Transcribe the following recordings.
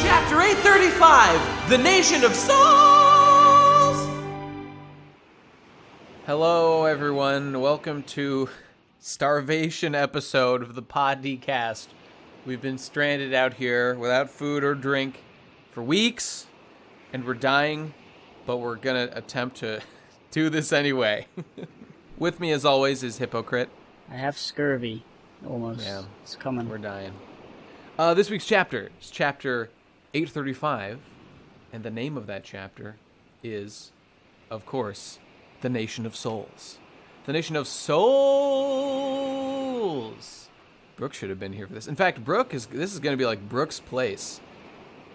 Chapter 835, The Nation of Souls! Hello, everyone. Welcome to Starvation episode of the podcast. We've been stranded out here without food or drink for weeks, and we're dying, but we're gonna attempt to do this anyway. With me, as always, is Hippocrit. I have scurvy, almost. Yeah, it's coming. We're dying. This week's chapter is chapter 835, and the name of that chapter is, of course, The Nation of Souls. The Nation of Souls! Brooke should have been here for this. In fact, this is going to be like Brooke's place.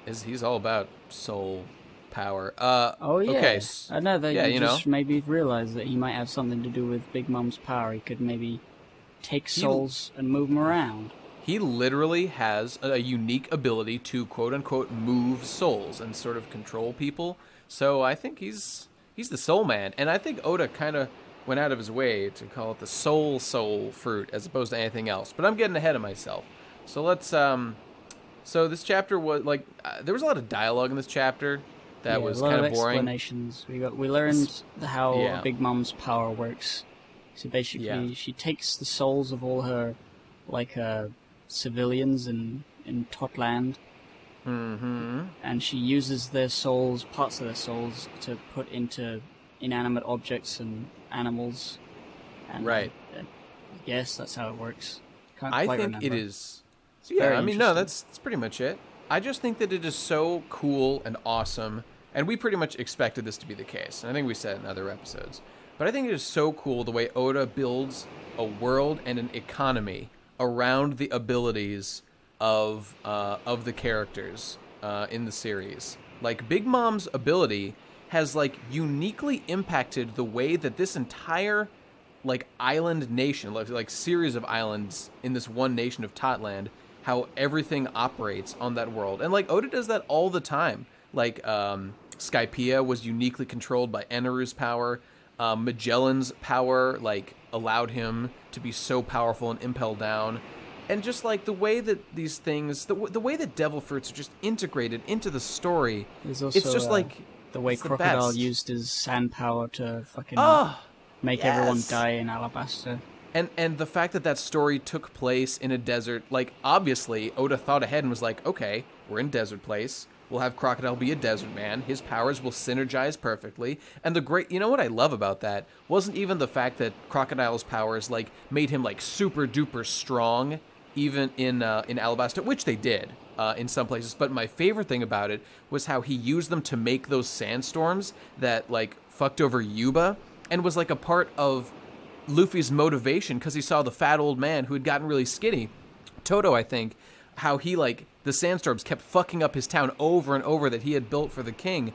He's all about soul power. Oh, yeah. Okay. I know that you just maybe realized that he might have something to do with Big Mom's power. He could maybe take souls and move them around. He literally has a unique ability to quote-unquote move souls and sort of control people. So I think he's the soul man. And I think Oda kind of went out of his way to call it the soul fruit as opposed to anything else. But I'm getting ahead of myself. So let's... So this chapter was like... there was a lot of dialogue in this chapter that was kind of boring. Explanations. We learned how Big Mom's power works. So basically, she takes the souls of all her, civilians in Totland, and she uses their souls, parts of their souls, to put into inanimate objects and animals. And yes, that's how it works. I think it is. Yeah, I mean, no, that's pretty much it. I just think that it is so cool and awesome, and we pretty much expected this to be the case. And I think we said it in other episodes. But I think it is so cool the way Oda builds a world and an economy around the abilities of the characters in the series. Like, Big Mom's ability has, uniquely impacted the way that this entire, island nation, like series of islands in this one nation of Totland, how everything operates on that world. And, Oda does that all the time. Skypiea was uniquely controlled by Eneru's power. Magellan's power, allowed him to be so powerful and impel down. And just, the way that these things... The way that devil fruits are just integrated into the story, also, it's just, the way Crocodile used his sand power to fucking make everyone die in Alabasta. And the fact that story took place in a desert, obviously, Oda thought ahead and was like, okay, we're in desert place. We'll have Crocodile be a desert man. His powers will synergize perfectly. And you know what I love about that wasn't even the fact that Crocodile's powers made him super duper strong, even in Alabasta, which they did in some places. But my favorite thing about it was how he used them to make those sandstorms that fucked over Yuba, and was a part of Luffy's motivation because he saw the fat old man who had gotten really skinny, Toto, I think, how he the sandstorms kept fucking up his town over and over that he had built for the king,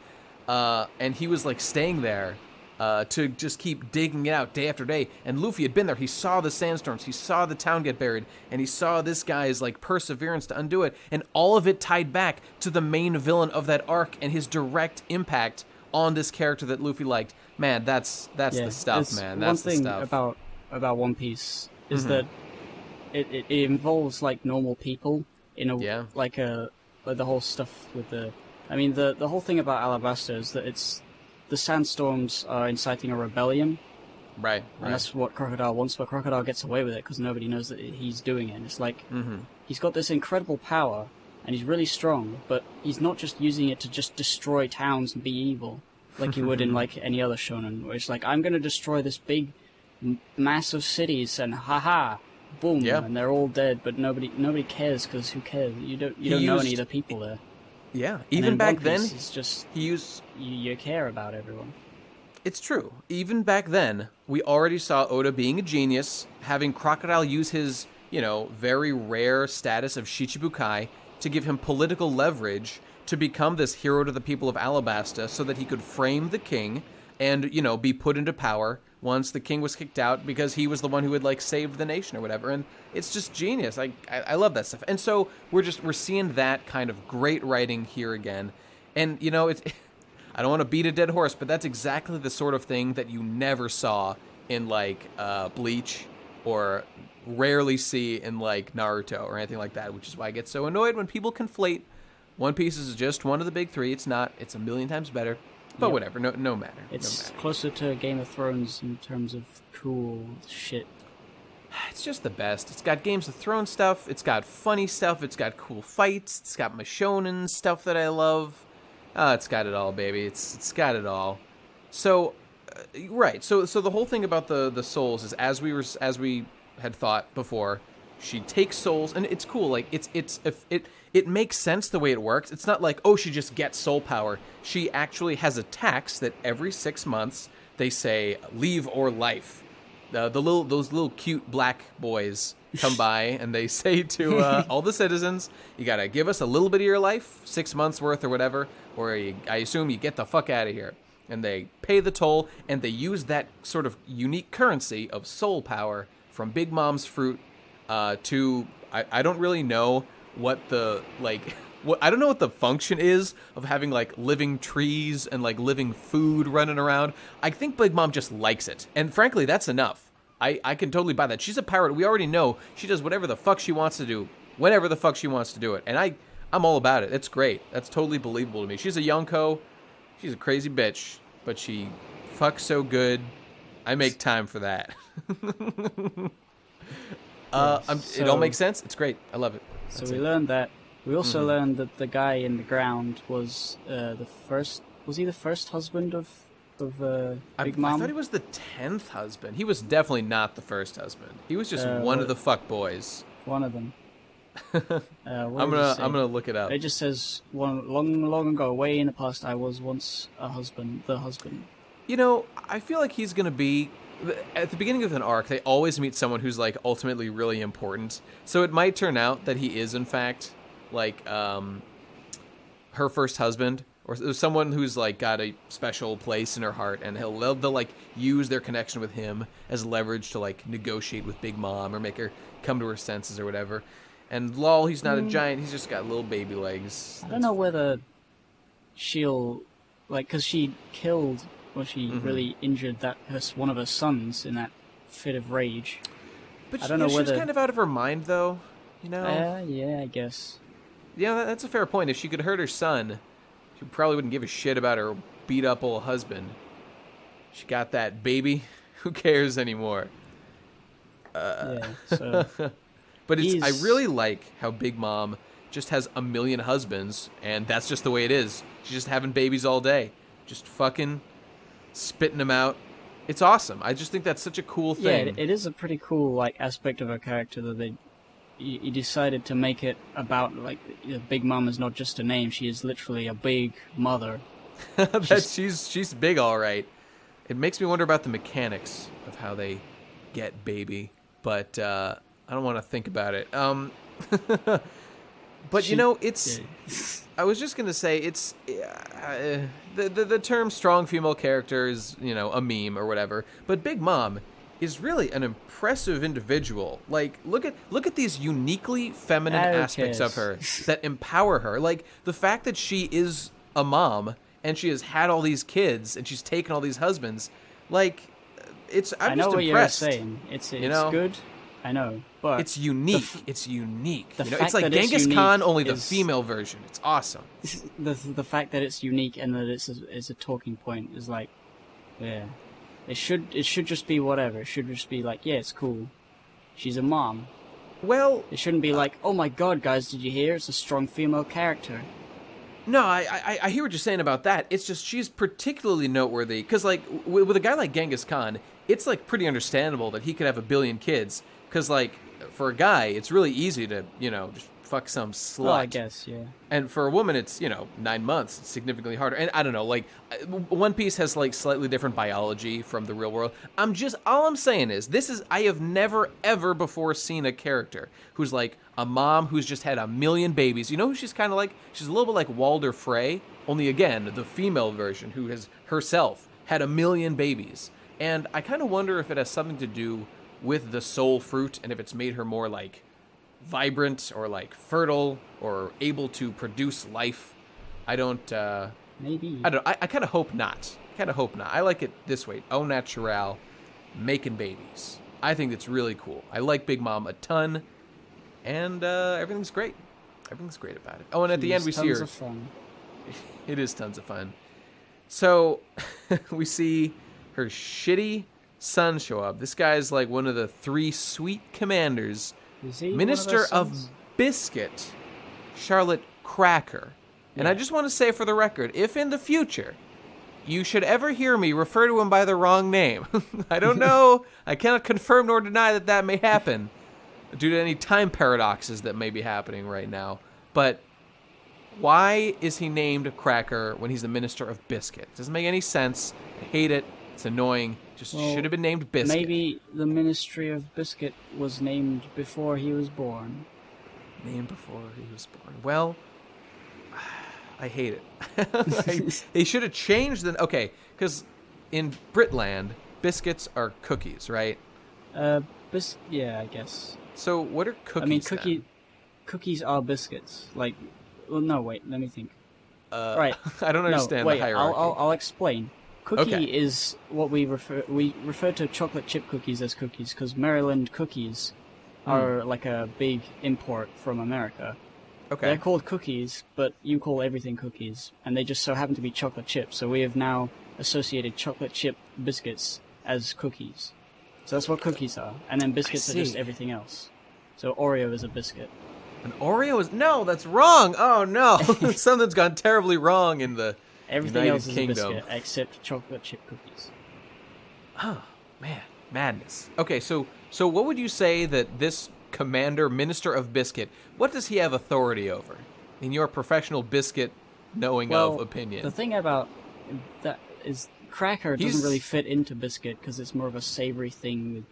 and he was staying there to just keep digging it out day after day. And Luffy had been there. He saw the sandstorms, he saw the town get buried, and he saw this guy's perseverance to undo it, and all of it tied back to the main villain of that arc and his direct impact on this character that Luffy liked. Man, that's the stuff, man. That's the stuff. One thing about One Piece is that it involves normal people in a the whole stuff with the whole thing about Alabasta is that it's the sandstorms are inciting a rebellion, right? And that's what Crocodile wants, but Crocodile gets away with it because nobody knows that he's doing it. And it's he's got this incredible power and he's really strong, but he's not just using it to just destroy towns and be evil like you would in any other shonen, where it's I'm going to destroy this big mass of cities and haha, boom, and they're all dead, but nobody cares because who cares? You don't know any of the people there. Yeah, even back then, it's just you care about everyone. It's true. Even back then, we already saw Oda being a genius, having Crocodile use his, very rare status of Shichibukai to give him political leverage to become this hero to the people of Alabasta so that he could frame the king and, be put into power once the king was kicked out because he was the one who had saved the nation or whatever. And it's just genius. I love that stuff. And so we're seeing that kind of great writing here again. And, it's I don't want to beat a dead horse, but that's exactly the sort of thing that you never saw in Bleach or rarely see in like Naruto or anything like that, which is why I get so annoyed when people conflate One Piece is just one of the big three. It's not. It's a million times better. But whatever, no matter. It's closer to Game of Thrones in terms of cool shit. It's just the best. It's got Games of Thrones stuff. It's got funny stuff. It's got cool fights. It's got Mashonen stuff that I love. It's got it all, baby. It's got it all. So, right. So the whole thing about the souls is as we had thought before, she takes souls, and it's cool. Like it makes sense the way it works. It's not like, oh, she just gets soul power. She actually has a tax that every 6 months they say leave or life. Those little cute black boys come by and they say to all the citizens, you gotta give us a little bit of your life, 6 months worth or whatever, or I assume you get the fuck out of here. And they pay the toll, and they use that sort of unique currency of soul power from Big Mom's fruit to I don't really know what the I don't know what the function is of having like living trees and like living food running around. I think Big Mom just likes it, and frankly, that's enough. I can totally buy that. She's a pirate. We already know she does whatever the fuck she wants to do, whenever the fuck she wants to do it, and I'm all about it. It's great. That's totally believable to me. She's a Yonko. She's a crazy bitch, but she fucks so good. I make time for that. It all makes sense. It's great. I love it. So we learned that. We also learned that the guy in the ground was the first. Was he the first husband of Big Mom? I thought he was the 10th husband. He was definitely not the first husband. He was just one of the fuck boys. One of them. I'm gonna look it up. It just says long ago, way in the past, I was once the husband. You know, I feel like he's gonna be. At the beginning of an arc, they always meet someone who's like ultimately really important. So it might turn out that he is in fact like her first husband, or someone who's like got a special place in her heart, and they'll like use their connection with him as leverage to like negotiate with Big Mom or make her come to her senses or whatever. And lol, he's not a giant. He's just got little baby legs. I don't know whether she'll because she killed. Well, she really injured one of her sons in that fit of rage. But I don't know whether she's kind of out of her mind, though. You know? Yeah, I guess. Yeah, that's a fair point. If she could hurt her son, she probably wouldn't give a shit about her beat up old husband. She got that baby. Who cares anymore? So but I really like how Big Mom just has a million husbands, and that's just the way it is. She's just having babies all day, just fucking spitting them out. It's awesome. I just think that's such a cool thing. Yeah, it is a pretty cool aspect of her character that you decided to make it about Big Mom is not just a name; she is literally a big mother. She's big, all right. It makes me wonder about the mechanics of how they get baby, but I don't want to think about it. But it's. I was just gonna say it's the term strong female character is a meme or whatever. But Big Mom is really an impressive individual. Like look at these uniquely feminine aspects of her that empower her. Like the fact that she is a mom and she has had all these kids and she's taken all these husbands. Like I'm just impressed. I know what you're saying. It's good. I know, but it's unique. It's unique. It's like Genghis Khan, only the female version. It's awesome. The fact that it's unique and that it's a talking point is like, yeah, it should just be whatever. It should just be like, yeah, it's cool. She's a mom. Well, it shouldn't be like, oh my god, guys, did you hear? It's a strong female character. No, I hear what you're saying about that. It's just she's particularly noteworthy because like with a guy like Genghis Khan, it's like pretty understandable that he could have a billion kids. Because, like, for a guy, it's really easy to, just fuck some slut. Well, I guess, yeah. And for a woman, it's, 9 months. It's significantly harder. And I don't know, like, One Piece has, like, slightly different biology from the real world. All I'm saying is, I have never, ever before seen a character who's, like, a mom who's just had a million babies. You know who she's kind of like? She's a little bit like Walder Frey, only, again, the female version who has herself had a million babies. And I kind of wonder if it has something to do with the soul fruit, and if it's made her more like vibrant or like fertile or able to produce life. I don't maybe I kind of hope not. I like it this way. Au natural, making babies. I think it's really cool. I like Big Mom a ton, and everything's great. Everything's great about it. Oh, and at the end we see her. Tons of fun. It is tons of fun. So we see her shitty son show up. This guy's like one of the 3 sweet commanders. Is he Minister one of those sons? Biscuit, Charlotte Cracker. And I just want to say for the record, if in the future you should ever hear me refer to him by the wrong name, I don't know, I cannot confirm nor deny that that may happen due to any time paradoxes that may be happening right now. But why is he named Cracker when he's the Minister of Biscuit? Doesn't make any sense. I hate it. It's annoying. Just should have been named Biscuit. Maybe the Ministry of Biscuit was named before he was born. Named before he was born. Well, I hate it. They should have changed the... Okay, because in Britland, biscuits are cookies, right? Yeah, I guess. So what are cookies? I mean, cookies are biscuits. Like, well, no, wait, let me think. Right. I don't understand the hierarchy. I'll explain. Cookie Okay. is what we refer to chocolate chip cookies as cookies because Maryland cookies are like a big import from America. Okay. They're called cookies, but you call everything cookies, and they just so happen to be chocolate chips. So we have now associated chocolate chip biscuits as cookies. So that's what cookies are, and then biscuits are just everything else. So Oreo is a biscuit. An Oreo is... No, that's wrong. Oh, no. Something's gone terribly wrong in the Everything United else is Kingdom. a biscuit except chocolate chip cookies. Oh, man. Madness. Okay, so what would you say that this Commander, Minister of Biscuit, what does he have authority over? In your professional biscuit knowing of opinion. The thing about that is Cracker doesn't really fit into biscuit because it's more of a savory thing with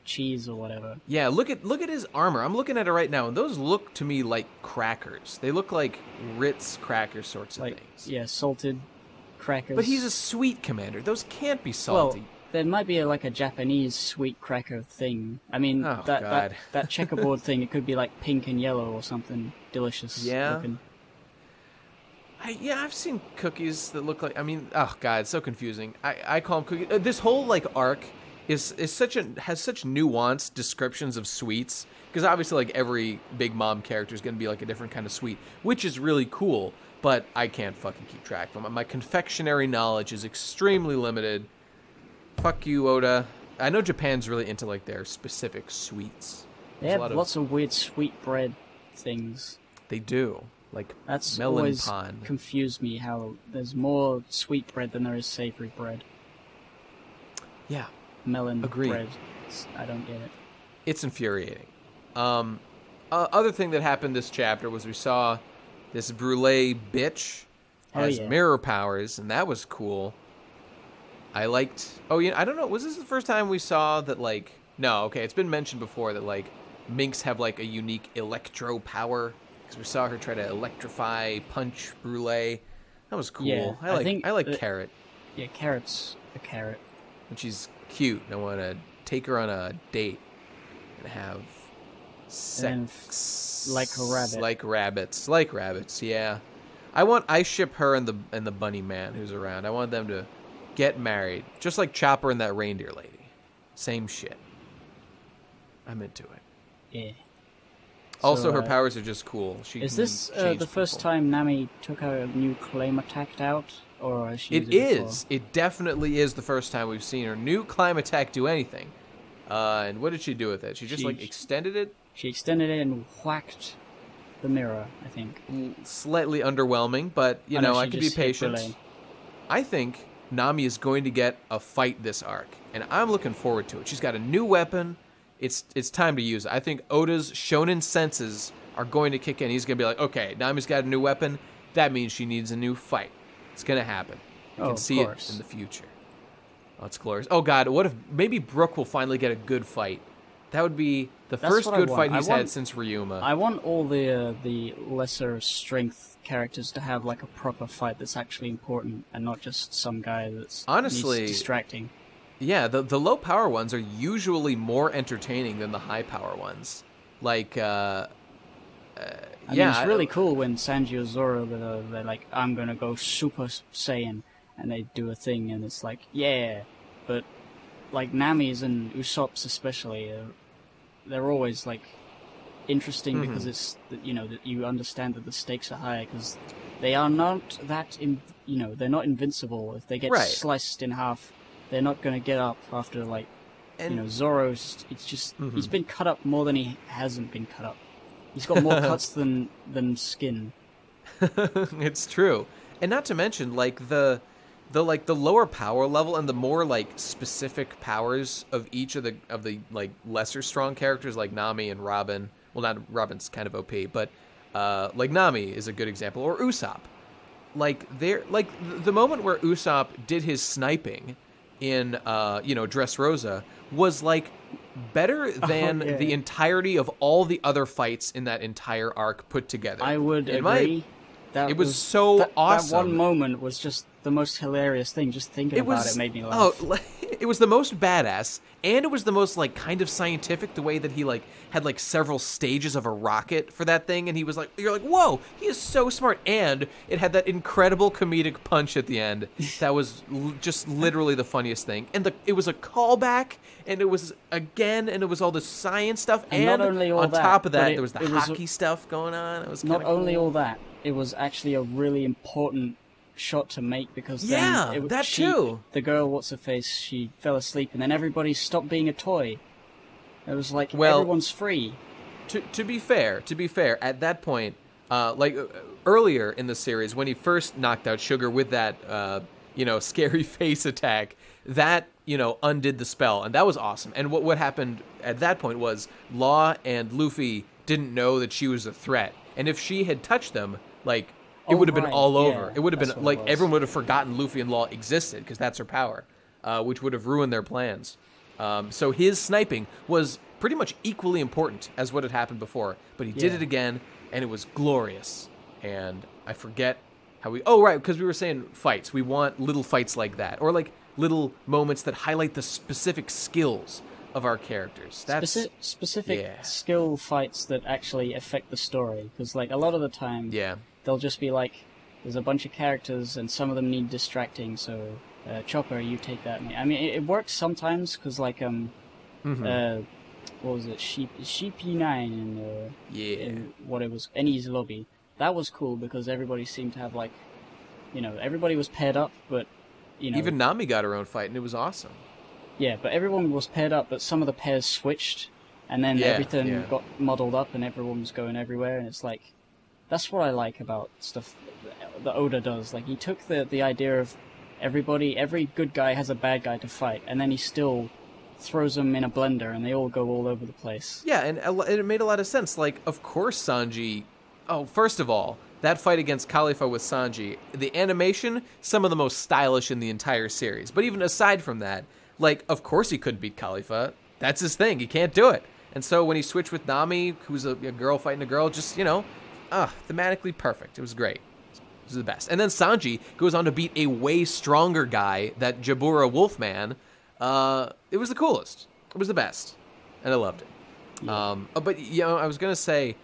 cheese or whatever. Yeah, look at his armor. I'm looking at it right now, and those look to me like crackers. They look like Ritz cracker sorts of things. Yeah, salted crackers. But he's a sweet commander. Those can't be salty. Well, there might be like a Japanese sweet cracker thing. I mean, that checkerboard thing, it could be like pink and yellow or something delicious looking. I've seen cookies that look like... I mean, oh, God, it's so confusing. I call them cookies. This whole, like, arc has such nuanced descriptions of sweets, because obviously, like, every Big Mom character is going to be, like, a different kind of sweet, which is really cool, but I can't fucking keep track of them. My confectionery knowledge is extremely limited. Fuck you, Oda. I know Japan's really into, like, their specific sweets. They have lots of weird sweet bread things. They do. Like That's melon always pond. confused me how there's more sweet bread than there is savory bread. Yeah. Melon Agreed. bread. I don't get it. It's infuriating. Other thing that happened this chapter was we saw this Brulee bitch has mirror powers, and that was cool. I liked... Oh, yeah, I don't know. Was this the first time we saw that, like... No, okay, it's been mentioned before that, like, minks have, like, a unique electro power. Because we saw her try to electrify, punch Brulee. That was cool. Yeah, I like Carrot. Yeah, Carrot's a carrot. And she's cute. I want to take her on a date and have sex. Like a rabbit. Like rabbits, yeah. I ship her and the bunny man who's around. I want them to get married. Just like Chopper and that reindeer lady. Same shit. I'm into it. Yeah. Also, her powers are just cool. Is this the first time Nami took her new Claim Attack out? Or has she It is. It definitely is the first time we've seen her new Climb Attack do anything. And what did she do with it? She just, like, extended it? She extended it and whacked the mirror, I think. Slightly underwhelming, but, you know, I could be patient. I think Nami is going to get a fight this arc, and I'm looking forward to it. She's got a new weapon. It's time to use it. I think Oda's shonen senses are going to kick in. He's going to be like, okay, Nami's got a new weapon. That means she needs a new fight. It's going to happen. You can see it in the future. Oh, it's glorious. Oh, God, what if maybe Brook will finally get a good fight? That would be the first good fight he's had since Ryuma. I want all the lesser strength characters to have like a proper fight that's actually important and not just some guy that's honestly distracting. Yeah, the low power ones are usually more entertaining than the high power ones. Like, I mean, it's really cool when Sanji or Zoro, they're like, I'm gonna go Super Saiyan, and they do a thing, and it's like, yeah, but like Nami's and Usopp's especially, they're always like interesting because it's that you understand that the stakes are higher because they are not they're not invincible. If they get sliced in half, they're not going to get up after Zoro's. It's just he's been cut up more than he hasn't been cut up. He's got more cuts than skin. It's true, and not to mention like the lower power level and the more like specific powers of each of the like lesser strong characters like Nami and Robin. Well, not Robin's kind of OP, but like Nami is a good example, or Usopp. Like the moment where Usopp did his sniping in Dressrosa was like better than the entirety of all the other fights in that entire arc put together. I would agree. It was so awesome. That one moment was just the most hilarious thing. Just thinking about it made me laugh. It was the most badass, and it was the most like kind of scientific. The way that he like had like several stages of a rocket for that thing, and he was like, you're like, whoa, he is so smart. And it had that incredible comedic punch at the end. That was just literally the funniest thing. And it was a callback, and it was again, and it was all the science stuff, and not only all on that, top of that, but there was the hockey stuff going on. It was not only cool. all that. It was actually a really important shot to make because too. The girl, what's her face, she fell asleep, and then everybody stopped being a toy. It was like everyone's free. To be fair, at that point, earlier in the series when he first knocked out Sugar with that scary face attack, that undid the spell, and that was awesome. And what happened at that point was Law and Luffy didn't know that she was a threat, and if she had touched them, like. It would have been all over. Yeah, it would have been like everyone would have forgotten Luffy and Law existed because that's her power, which would have ruined their plans. So his sniping was pretty much equally important as what had happened before, but he did it again, and it was glorious. And I forget how we... Oh, right, because we were saying fights. We want little fights like that, or like little moments that highlight the specific skills of our characters. That's specific skill fights that actually affect the story, because like a lot of the time... They'll just be like, there's a bunch of characters and some of them need distracting, so Chopper, you take that. I mean, it works sometimes, because like, what was it, Sheepy9 in what it was, Eni's lobby. That was cool, because everybody seemed to have like, everybody was paired up, but, Even Nami got her own fight, and it was awesome. Yeah, but everyone was paired up, but some of the pairs switched, and then everything got muddled up, and everyone was going everywhere, and it's like... That's what I like about stuff that Oda does. Like, he took the idea of every good guy has a bad guy to fight, and then he still throws them in a blender, and they all go all over the place. Yeah, and it made a lot of sense. Like, of course Sanji... Oh, first of all, that fight against Khalifa with Sanji, the animation, some of the most stylish in the entire series. But even aside from that, like, of course he couldn't beat Khalifa. That's his thing. He can't do it. And so when he switched with Nami, who's a girl fighting a girl, just, thematically perfect. It was great. It was the best. And then Sanji goes on to beat a way stronger guy, that Jabura Wolfman. It was the coolest. It was the best. And I loved it. Yeah. But, I was going to say,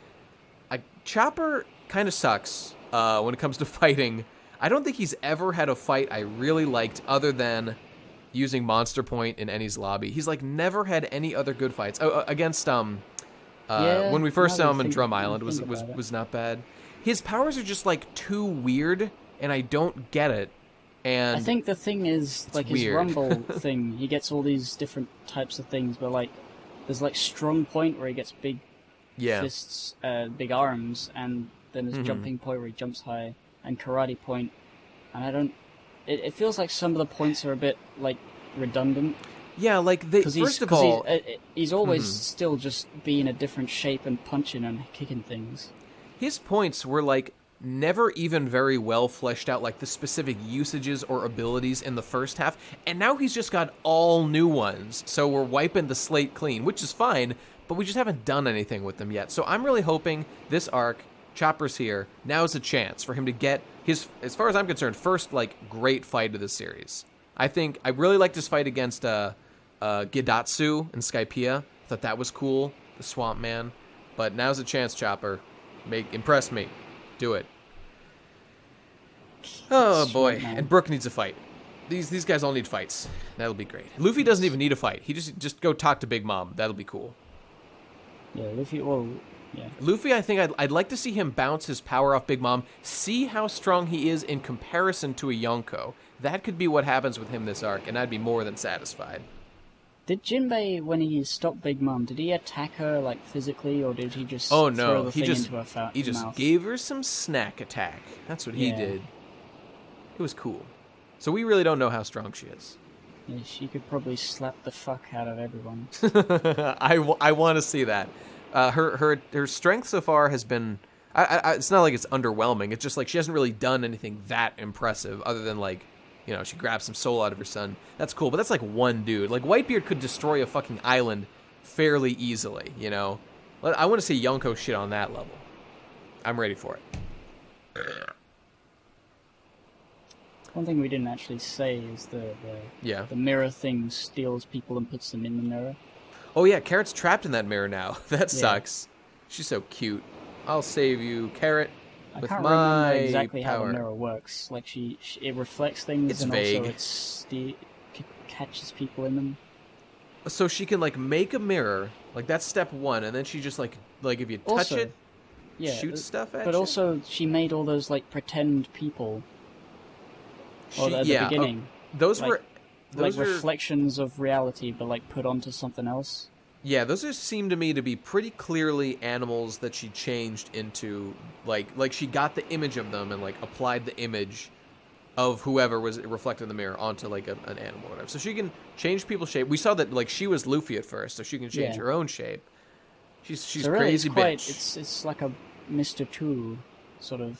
Chopper kind of sucks when it comes to fighting. I don't think he's ever had a fight I really liked other than using Monster Point in Eni's lobby. He's, like, never had any other good fights. Against, when we first saw him in Drum Island, was not bad. His powers are just like too weird, and I don't get it. And I think the thing is like his Rumble thing. He gets all these different types of things, but like there's like Strong Point where he gets big fists, big arms, and then there's Jumping Point where he jumps high, and Karate Point. And I don't. It feels like some of the points are a bit like redundant. Yeah, like he's always still just being a different shape and punching and kicking things. His points were like never even very well fleshed out, like the specific usages or abilities in the first half, and now he's just got all new ones. So we're wiping the slate clean, which is fine, but we just haven't done anything with them yet. So I'm really hoping this arc, Chopper's here, now's a chance for him to get his, as far as I'm concerned, first like great fight of the series. I really liked his fight against Gidatsu and Skypiea. I thought that was cool, the Swamp Man. But now's a chance, Chopper. Impress me. Do it. Oh boy, and Brook needs a fight. These guys all need fights. That'll be great. Luffy doesn't even need a fight. He just go talk to Big Mom. That'll be cool. Yeah, Luffy. Well, yeah. Luffy, I think I'd like to see him bounce his power off Big Mom. See how strong he is in comparison to a Yonko. That could be what happens with him this arc, and I'd be more than satisfied. Did Jinbei, when he stopped Big Mom, did he attack her like physically, or did he just Oh throw no, the he thing just into her he just mouth? gave her some snack attack. That's what he Yeah. did. It was cool. So we really don't know how strong she is. Yeah, she could probably slap the fuck out of everyone. I want to see that. Her strength so far has been. It's not like it's underwhelming. It's just like she hasn't really done anything that impressive, other than like, you know, she grabs some soul out of her son. That's cool, but that's like one dude. Like Whitebeard could destroy a fucking island fairly easily. You know, I want to see Yonko shit on that level. I'm ready for it. One thing we didn't actually say is the mirror thing steals people and puts them in the mirror. Oh yeah, Carrot's trapped in that mirror now. That Yeah. sucks. She's so cute. I'll save you, Carrot, I with can't my remember exactly how power. the mirror works. Like it reflects things, It's and vague. also catches people in them. So she can like make a mirror, like that's step one, and then she just like if you touch Also, it, Yeah, shoots stuff at but you. also she made all those like pretend people. Or at the yeah, beginning, those like- were those like are reflections of reality, but like put onto something else. yeah, those are, seem to me to be pretty clearly animals that she changed into like she got the image of them and like applied the image of whoever was reflected in the mirror onto like an animal or whatever. So she can change people's shape. We saw that like she was Luffy at first, so she can change Yeah. her own shape. She's So really, crazy it's quite, bitch. It's like a Mr. Two sort of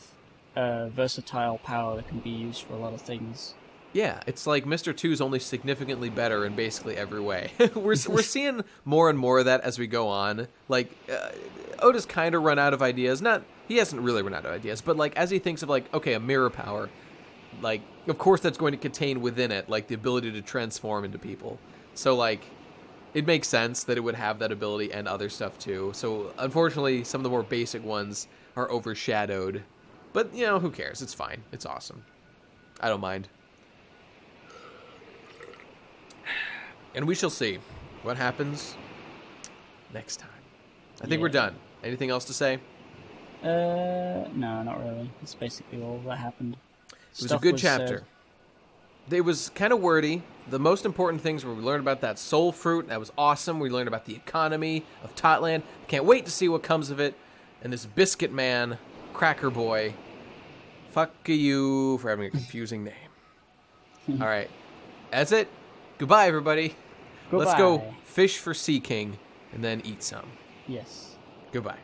versatile power that can be used for a lot of things. Yeah, it's like Mr. Two's only significantly better in basically every way. we're seeing more and more of that as we go on. Like, Oda's kind of run out of ideas. He hasn't really run out of ideas, but like as he thinks of like, okay, a mirror power, like of course that's going to contain within it like the ability to transform into people. So like, it makes sense that it would have that ability and other stuff too. So unfortunately, some of the more basic ones are overshadowed. But you know, who cares? It's fine. It's awesome. I don't mind. And we shall see what happens next time. I think we're done. Anything else to say? No, not really. That's basically all that happened. It was a good chapter. It was kind of wordy. The most important things were we learned about that soul fruit. That was awesome. We learned about the economy of Totland. Can't wait to see what comes of it. And this Biscuit Man, Cracker Boy. Fuck you for having a confusing name. All right. That's it. Goodbye, everybody. Goodbye. Let's go fish for Sea King and then eat some. Yes. Goodbye.